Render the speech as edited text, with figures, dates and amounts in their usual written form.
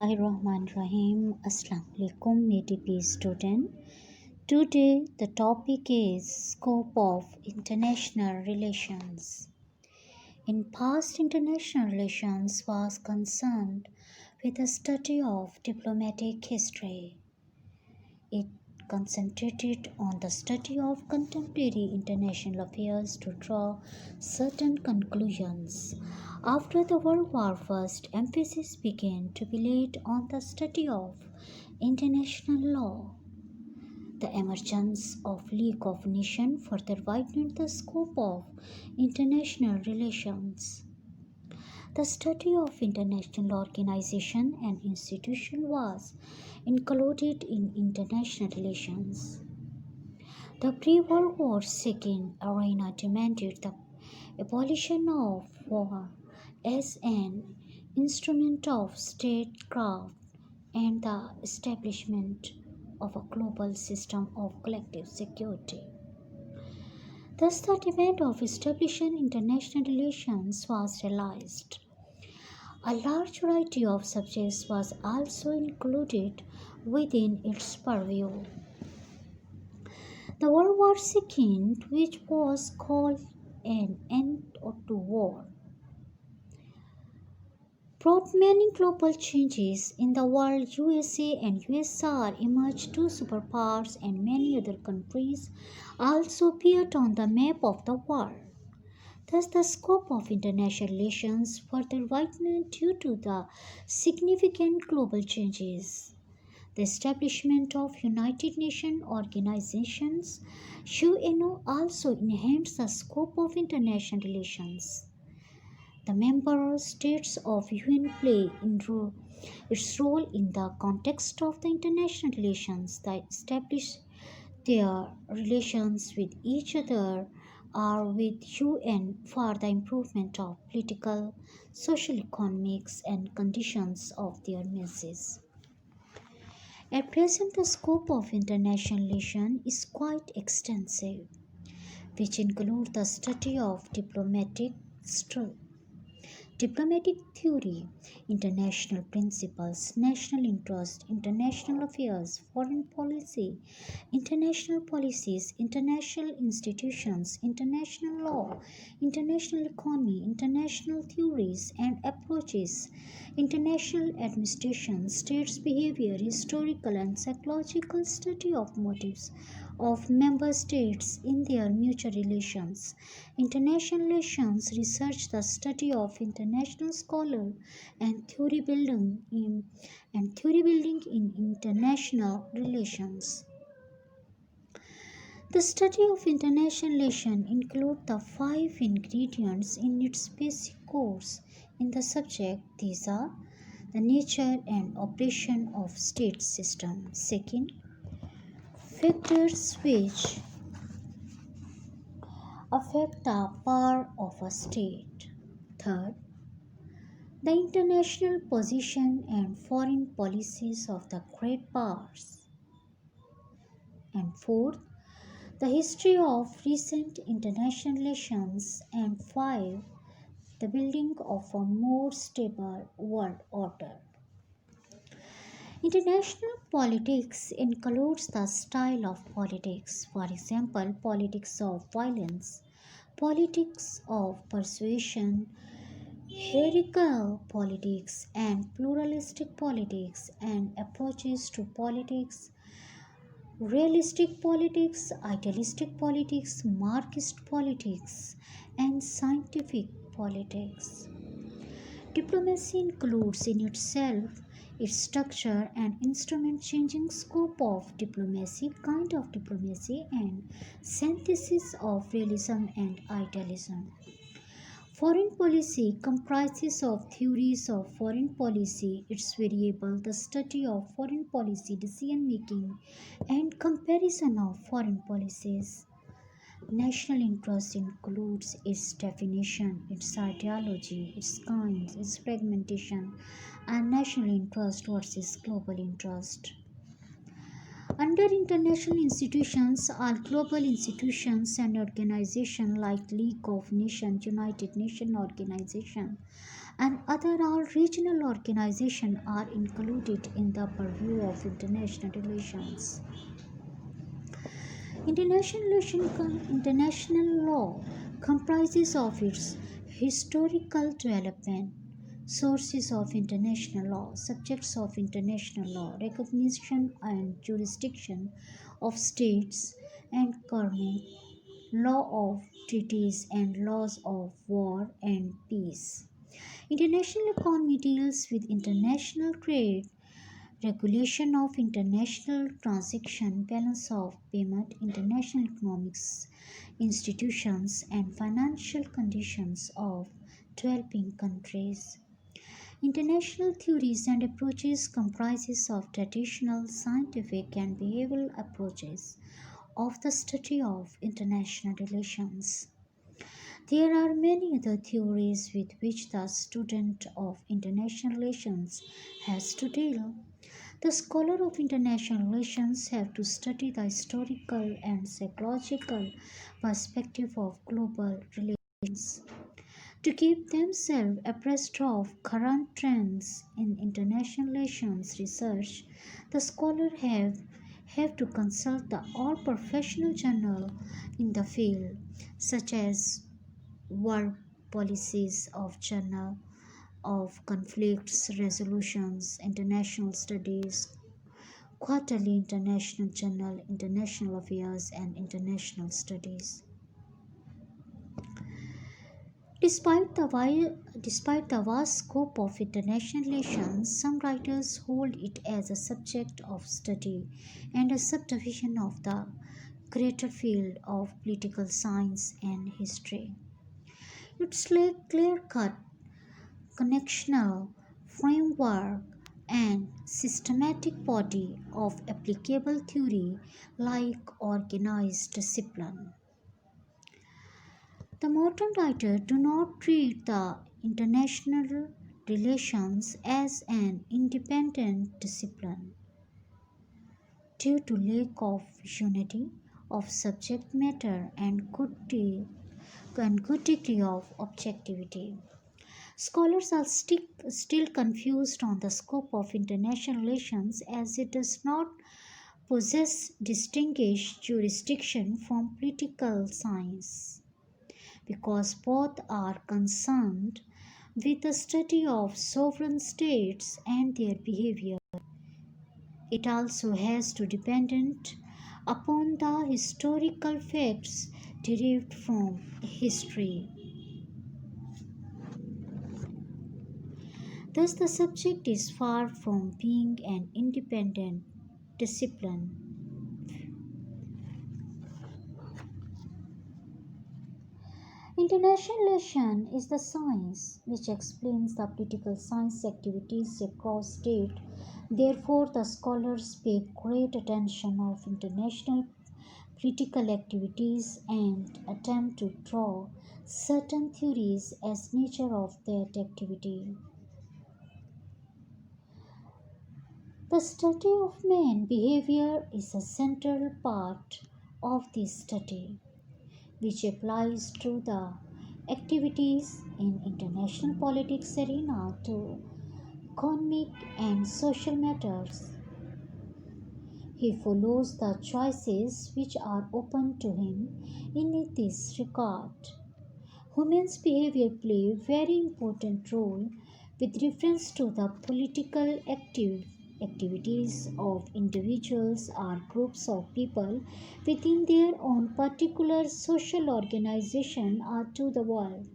Bismillahirrahmanirrahim. Assalamu alaikum, ADPS student. Today the topic is scope of international relations. In past, international relations was concerned with the study of diplomatic history. It concentrated on the study of contemporary international affairs to draw certain conclusions. After the World War I, emphasis began to be laid on the study of international law. The emergence of League of Nations further widened the scope of international relations. The study of international organization and institution was included in international relations. The pre-World War II arena demanded the abolition of war as an instrument of statecraft and the establishment of a global system of collective security. Thus, the demand of establishing international relations was realized. A large variety of subjects was also included within its purview. The World War II, which was called an end to war, brought many global changes in the world. USA and USSR emerged two superpowers, and many other countries also appeared on the map of the world. Thus, the scope of international relations further widened due to the significant global changes. The establishment of United Nations organizations, UNO, also enhanced the scope of international relations. The member states of UN play its role in the context of the international relations that establish their relations with each other or with UN for the improvement of political, social, economics, and conditions of their masses. At present, the scope of international relations is quite extensive, which includes the study of diplomatic theory, international principles, national interest, international affairs, foreign policy, international policies, international institutions, international law, international economy, international theories and approaches, international administration, states' behavior, historical and psychological study of motives of member states in their mutual relations. International relations research, the study of international scholar and theory building in international relations. The study of international relations includes the 5 ingredients in its basic course in the subject. These are the nature and operation of state system. Second, factors which affect the power of a state. Third, the international position and foreign policies of the great powers. And fourth, the history of recent international relations. And 5, the building of a more stable world order. International politics includes the style of politics, for example, politics of violence, politics of persuasion, hierarchical politics, and pluralistic politics, and approaches to politics, realistic politics, idealistic politics, Marxist politics, and scientific politics. Diplomacy includes in itself its structure and instrument, changing scope of diplomacy, kind of diplomacy, and synthesis of realism and idealism. Foreign policy comprises of theories of foreign policy, its variable, the study of foreign policy, decision making, and comparison of foreign policies. National interest includes its definition, its ideology, its kinds, its fragmentation, and national interest versus global interest. Under international institutions are global institutions and organizations like League of Nations, United Nations Organization, and other all regional organizations are included in the purview of international relations. International law comprises of its historical development, sources of international law, subjects of international law, recognition and jurisdiction of states and government, law of treaties and laws of war and peace. International economy deals with international trade, regulation of international transaction, balance of payment, international economics institutions, and financial conditions of developing countries. International theories and approaches comprises of traditional scientific and behavioral approaches of the study of international relations. There are many other theories with which the student of international relations has to deal. The scholar of international relations have to study the historical and psychological perspective of global relations. To keep themselves abreast of current trends in international relations research, the scholar have to consult the all professional journals in the field, such as World Policies of Journal of Conflicts Resolutions, International Studies, Quarterly International Journal, International Affairs, and International Studies. Despite the vast scope of international relations, some writers hold it as a subject of study and a subdivision of the greater field of political science and history. Its clear-cut, connectional framework and systematic body of applicable theory like organized discipline. The modern writers do not treat the international relations as an independent discipline due to lack of unity of subject matter and good degree of objectivity. Scholars are still confused on the scope of international relations as it does not possess distinguished jurisdiction from political science, because both are concerned with the study of sovereign states and their behavior. It also has to dependent upon the historical facts derived from history. Thus, the subject is far from being an independent discipline. International relation is the science which explains the political science activities across state. Therefore, the scholars pay great attention of international political activities and attempt to draw certain theories as nature of that activity. The study of man behavior is a central part of this study, which applies to the activities in international politics arena to economic and social matters. He follows the choices which are open to him in this regard. Women's behavior play a very important role with reference to the political activities of individuals or groups of people within their own particular social organization or to the world.